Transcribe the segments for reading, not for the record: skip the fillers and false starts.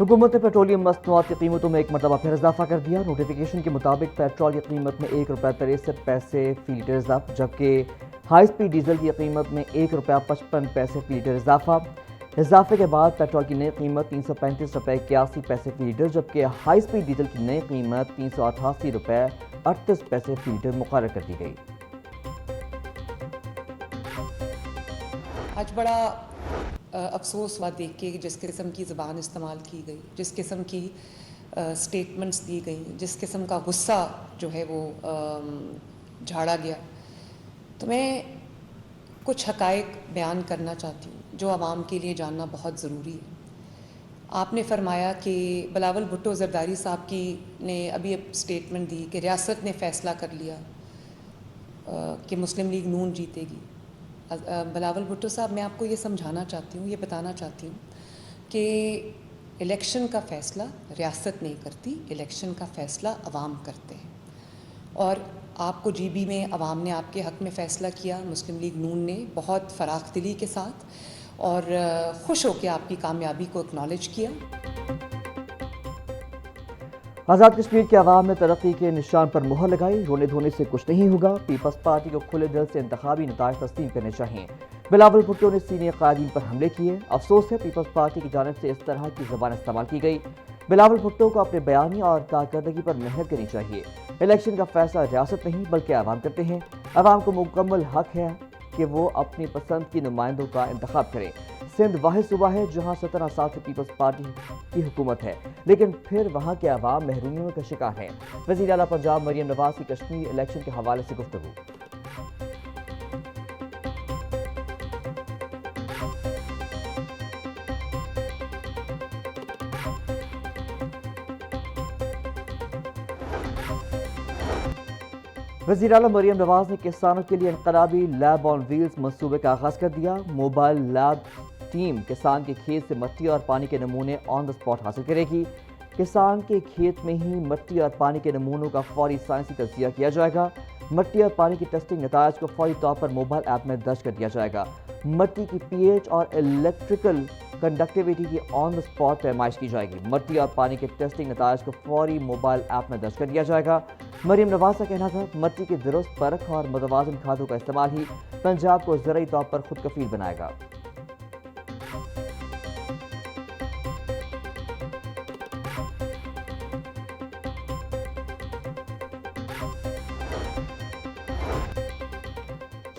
हुकूमत ने पेट्रोलियम मसनूआत की कीमतों में एक मरतबा फिर इजाफा कर दिया। नोटिफिकेशन के मुताबिक पेट्रोल की कीमत में ₹1.63 फी लीटर इजाफा, जबकि हाई स्पीड डीजल की कीमत में ₹1.55 फी लीटर इजाफा। इजाफे के बाद पेट्रोल की नई कीमत ₹335.81 फी लीटर, जबकि हाई स्पीड डीजल की नई कीमत ₹388.38 फी लीटर मुकर्रर कर दी गई। आज बड़ा अफसोस हुआ देख के जिस किस्म की ज़बान इस्तेमाल की गई, जिस किस्म की स्टेटमेंट्स दी गई, जिस किस्म का गुस्सा जो है वो झाड़ा गया। तो मैं कुछ हक़ाइक़ बयान करना चाहती हूँ जो आवाम के लिए जानना बहुत ज़रूरी है। आपने फरमाया कि बिलावल भुट्टो ज़रदारी साहब की ने अभी स्टेटमेंट दी कि रियासत ने फ़ैसला कर लिया कि मुस्लिम लीग नून जीतेगी। बिलावल भुट्टो साहब, मैं आपको ये समझाना चाहती हूँ, ये बताना चाहती हूँ कि इलेक्शन का फ़ैसला रियासत नहीं करती, इलेक्शन का फ़ैसला अवाम करते हैं। और आपको जीबी में अवाम ने आपके हक़ में फ़ैसला किया, मुस्लिम लीग नून ने बहुत फ़राख दिली के साथ और खुश होकर आपकी कामयाबी को एक्नॉलेज किया। आज़ाद कश्मीर के अवाम ने तरक्की के निशान पर मुहर लगाई। रोने धोने से कुछ नहीं होगा। पीपल्स पार्टी को खुले दिल से इंतखाबी नताइज तस्लीम करने चाहिए। बिलावल भुट्टो ने सीनियर कायदीन पर हमले किए। अफसोस है पीपल्स पार्टी की जानिब से इस तरह की ज़बान इस्तेमाल की गई। बिलावल भुट्टो को अपने बयानी और कारकर्दगी पर मेहनत करनी चाहिए। इलेक्शन का फैसला रियासत नहीं बल्कि अवाम करते हैं। अवाम को मुकम्मल हक है कि वो अपनी पसंद की नुमाइंदों का इंतखाब करें। सिंध वाहिद सूबा है जहाँ 17 साल से पीपल्स पार्टी की हुकूमत है, लेकिन फिर वहाँ के अवाम महरूमियों का शिकार हैं। वज़ीर आला पंजाब मरियम नवाज की कश्मीर इलेक्शन के हवाले से गुफ्तगू। वज़ीर आला मरियम नवाज ने किसानों के लिए इनकलाबी लैब ऑन व्हील्स मंसूबे का आगाज़ कर दिया। मोबाइल लैब टीम किसान के खेत से मिट्टी और पानी के नमूने ऑन द स्पॉट हासिल करेगी। किसान के खेत में ही मिट्टी और पानी के नमूनों का फौरी साइंसी तज्जिया किया जाएगा। मिट्टी और पानी की टेस्टिंग नतायज को फौरी तौर पर मोबाइल ऐप में दर्ज कर दिया जाएगा। मिट्टी की पीएच और इलेक्ट्रिकल कंडक्टिविटी की ऑन द स्पॉट पैमाइश की जाएगी। मिट्टी और पानी के टेस्टिंग नतायज को फौरी मोबाइल ऐप में दर्ज कर दिया जाएगा। मरियम नवाज का कहना था मिट्टी की दुरुस्त परख और मुतवाज़िन खादों का इस्तेमाल ही पंजाब को ज़रूरी तौर पर खुद कफील बनाएगा।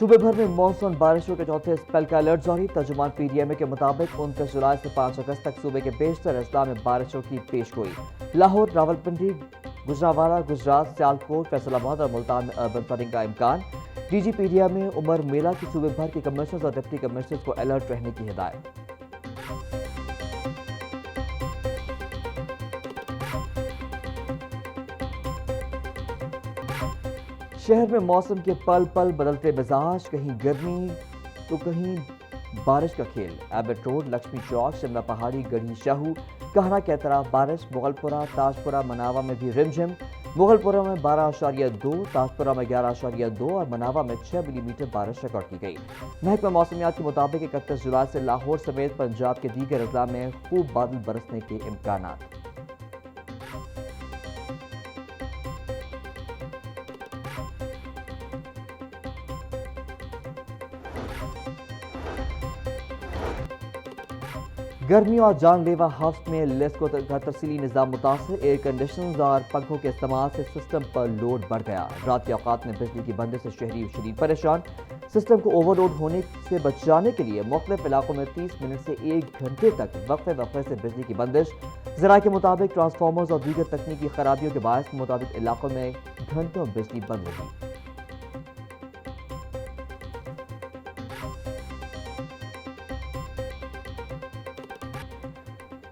सूबे भर में मानसून बारिशों के चौथे स्पेल का अलर्ट जारी। तर्जुमान पीडीएमए के मुताबिक 29 जुलाई से 5 अगस्त तक सूबे के बेशतर अजला में बारिशों की पेशगोई। लाहौर, रावलपिंडी, गुजरांवाला, गुजरात, सियालकोट, फैसलाबाद और मुल्तान में अर्बन फ्लडिंग का इम्कान। डीजी पीडीएमए उमर मेला की सूबे भर के कमिश्नर्स और डिप्टी कमिश्नर्स को अलर्ट रहने की हिदायत। शहर में मौसम के पल पल बदलते मिजाज, कहीं गर्मी तो कहीं बारिश का खेल। एबट रोड, लक्ष्मी चौक, शिमला पहाड़ी, गढ़ी शाहू, कहना के तरफ बारिश। मुगलपुरा, ताजपुरा, मनावा में भी रिमझिम। मुगलपुरा में 12.2, ताजपुरा में 11.2 और मनावा में 6 मिलीमीटर बारिश रिकॉर्ड की गई। महकमा मौसमियात के मुताबिक 31 जुलाई से लाहौर समेत पंजाब के दीगर अजला में खूब बादल बरसने के इम्कान। गर्मी और जानलेवा हफ्स में लेस को तरसीली निज़ाम मुतासर। एयर कंडीशनर्स और पंखों के इस्तेमाल से सिस्टम पर लोड बढ़ गया। रात के औकात में बिजली की बंदिश से शहरी शदीद परेशान। सिस्टम को ओवरलोड होने से बचाने के लिए मुख्तलिफ इलाकों में 30 मिनट से 1 घंटे तक वक्फे से बिजली की बंदिश। ज़राए के मुताबिक ट्रांसफार्मर्स और दीगर तकनीकी खराबियों के बायस मुताबिक इलाकों में घंटों बिजली बंद रही।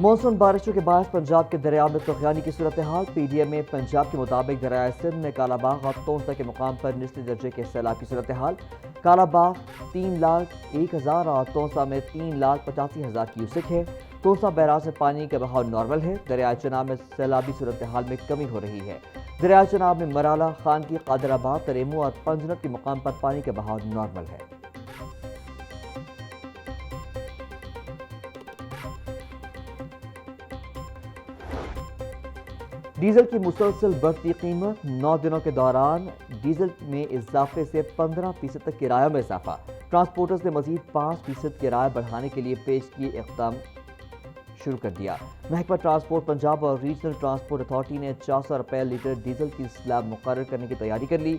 मॉनसून बारिशों के बाद पंजाब के दरिया में तुगयानी की सूरत हाल। पीडीएमए पंजाब के मुताबिक दरियाए सिंध में कालाबाग और तोंसा के मुकाम पर निचले दर्जे के सैलाब की सूरत हाल। कालाबाग 3,01,000 और तोंसा में 3,85,000 क्यूसेक है। तोंसा बैराज में पानी का बहाव नॉर्मल है। दरियाए चनाब में सैलाबी सूरत हाल में कमी हो रही है। दरियाए चनाब में मराला, खानकी, कादराबाद, तरेमू और पंजनत के मुकाम पर पानी का बहाव नॉर्मल है। ڈیزل کی مسلسل بڑھتی قیمت، 9 دنوں کے دوران ڈیزل میں اضافے سے 15% تک کرایہ میں اضافہ۔ ٹرانسپورٹرز نے مزید 5% کرایہ بڑھانے کے لیے پیش کیے اقدام شروع کر دیا۔ محکمہ ٹرانسپورٹ پنجاب اور ریجنل ٹرانسپورٹ اتھارٹی نے 400 روپے لیٹر ڈیزل کی سلیب مقرر کرنے کی تیاری کر لی۔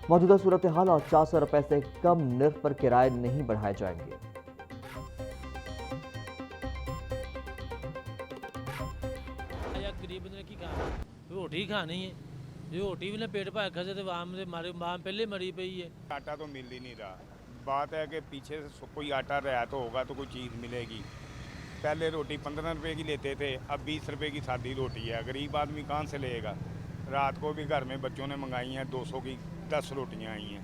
موجودہ صورتحال اور 400 روپے سے کم نرخ پر کرائے نہیں بڑھائے جائیں گے۔ غریب نے کی کھانا روٹی کھانی ہے، روٹی بھی نہ پیٹ بھر کھسے تو ماں پہلے مری پئی ہے۔ آٹا تو مل ہی نہیں رہا، بات ہے کہ پیچھے سے کوئی آٹا رعایت ہوگا تو کوئی چیز ملے گی۔ پہلے روٹی 15 روپے کی لیتے تھے، اب 20 روپے کی سادی روٹی ہے، غریب آدمی کہاں سے لے گا؟ رات کو بھی گھر میں بچوں نے منگائی ہیں 200 کی 10 روٹیاں آئی ہیں۔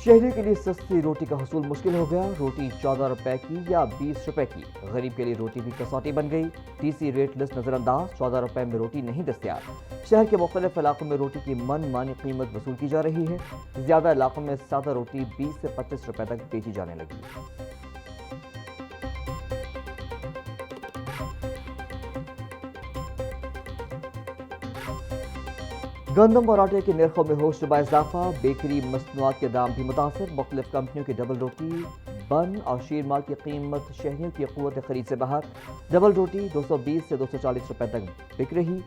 شہری کے لیے سستی روٹی کا حصول مشکل ہو گیا، روٹی 14 روپے کی یا 20 روپے کی، غریب کے لیے روٹی بھی کسوٹی بن گئی۔ ٹی سی ریٹ لسٹ نظر انداز، 14 روپے میں روٹی نہیں دستیاب۔ شہر کے مختلف علاقوں میں روٹی کی من مانی قیمت وصول کی جا رہی ہے، زیادہ علاقوں میں سادہ روٹی 20 سے 25 روپے تک بیچی جانے لگی۔ گندم اور آٹے کے نرخوں میں ہوش ربا اضافہ، بیکری مصنوعات کے دام بھی متاثر، مختلف کمپنیوں کی ڈبل روٹی، بن اور شیرمال کی قیمت شہریوں کی قوت خرید سے باہر۔ ڈبل روٹی 220 سے 240 روپے تک بک رہی،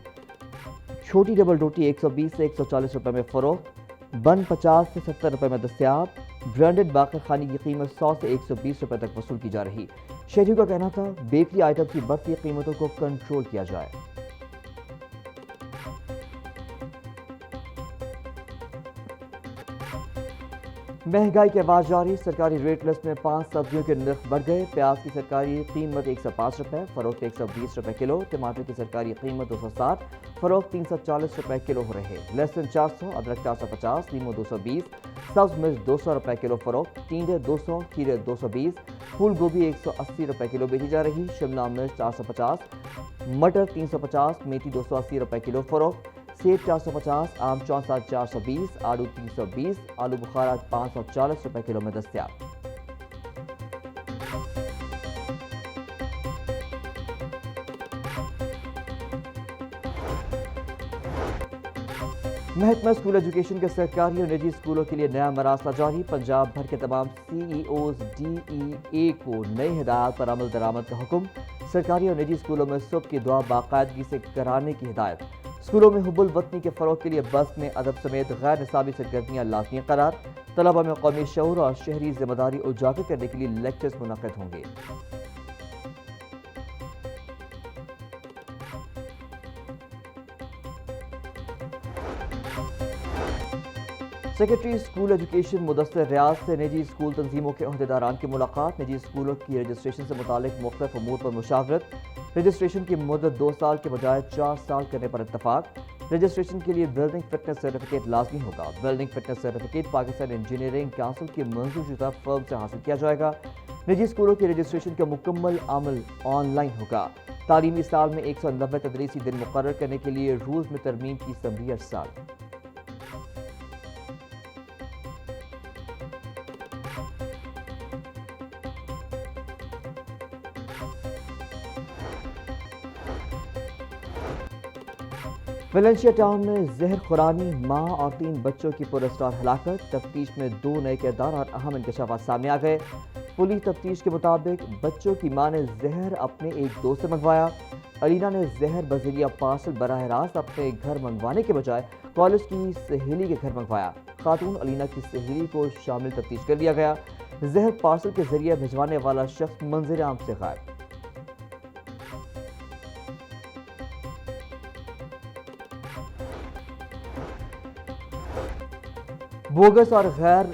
چھوٹی ڈبل روٹی 120 سے 140 روپے میں فروخت، بن 50 سے 70 روپے میں دستیاب، برانڈڈ باقر خانی کی قیمت 100 سے 120 روپے تک وصول کی جا رہی۔ شہریوں کا کہنا تھا بیکری آئٹم کی بڑھتی قیمتوں کو کنٹرول کیا جائے۔ مہنگائی کے بعد جاری، سرکاری ریٹ لسٹ میں 5 سبزیوں کے نرخ بڑھ گئے۔ پیاز کی سرکاری قیمت 105 روپے، فروخت 120 روپے کلو، ٹماٹر کی سرکاری قیمت 260، فروخت 340 روپے کلو ہو رہے، لہسن 400، ادرک 450، لیمو 220، سبز مرچ 200 روپے کلو فروخت، ٹینڈے 200، کھیرے 220، پھول گوبھی 180 روپے کلو بیچی جا رہی، شملہ مرچ 450، مٹر 350، میتھی 280 روپے کلو فروخت، سیب 450، آم چونسا 420، آلو 320، آلو بخارا 540 روپے کلو میں دستیاب۔ محکمہ اسکول ایجوکیشن کے سرکاری اور نجی اسکولوں کے لیے نیا مراسلہ جاری، پنجاب بھر کے تمام CEOs DEA کو نئی ہدایات پر عمل درآمد کا حکم، سرکاری اور نجی اسکولوں میں صبح کی دعا باقاعدگی سے کرانے کی ہدایت، اسکولوں میں حب الوطنی کے فروغ کے لیے بس میں ادب سمیت غیر نصابی سرگرمیاں لازمی قرار، طلبہ میں قومی شعور اور شہری ذمہ داری اجاگر کرنے کے لیے لیکچرز منعقد ہوں گے۔ سیکرٹری اسکول ایجوکیشن مدثر ریاض سے نجی اسکول تنظیموں کے عہدیداران کی ملاقات، نجی اسکولوں کی رجسٹریشن سے متعلق مختلف امور پر مشاورت، رجسٹریشن کی مدت 2 سال کے بجائے 4 سال کرنے پر اتفاق، رجسٹریشن کے لیے بلڈنگ فٹنس سرٹیفکیٹ لازمی ہوگا، building fitness certificate Pakistan engineering council کی منظور شدہ فرم سے حاصل کیا جائے گا، نجی اسکولوں کی رجسٹریشن کا مکمل عمل آن لائن ہوگا، تعلیمی سال میں 190 تدریسی دن مقرر کرنے کے لیے رولز میں ترمیم کی اسمبلی ارسال۔ ویلنسیا ٹاؤن میں زہر خورانی، ماں اور 3 بچوں کی پراسرار ہلاکت، تفتیش میں 2 نئے کردار اور اہم انکشافات سامنے آ گئے۔ پولیس تفتیش کے مطابق بچوں کی ماں نے زہر اپنے ایک دوست سے منگوایا، علینا نے زہر بذریعہ پارسل براہ راست اپنے گھر منگوانے کے بجائے کالج کی سہیلی کے گھر منگوایا، خاتون علینا کی سہیلی کو شامل تفتیش کر لیا گیا، زہر پارسل کے ذریعے بھجوانے والا شخص منظر عام سے غائب۔ بوگس اور غیر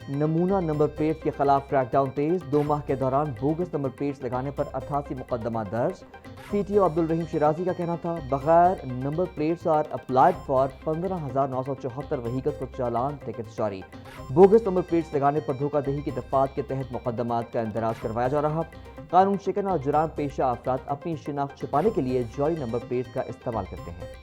نمونہ نمبر پلیٹس کے خلاف کریک ڈاؤن تیز، 2 ماہ کے دوران بوگس نمبر پلیٹس لگانے پر 88 مقدمہ درج، CTO عبدالرحیم شیرازی کا کہنا تھا بغیر number plates are applied for 15,974 vehicles کو چالان ٹکٹ جاری، بوگس نمبر پلیٹس لگانے پر دھوکہ دہی کی دفعات کے تحت مقدمات کا اندراج کروایا جا رہا، قانون شکن اور جرائم پیشہ افراد اپنی شناخت چھپانے کے لیے جعلی نمبر پلیٹس کا استعمال کرتے ہیں۔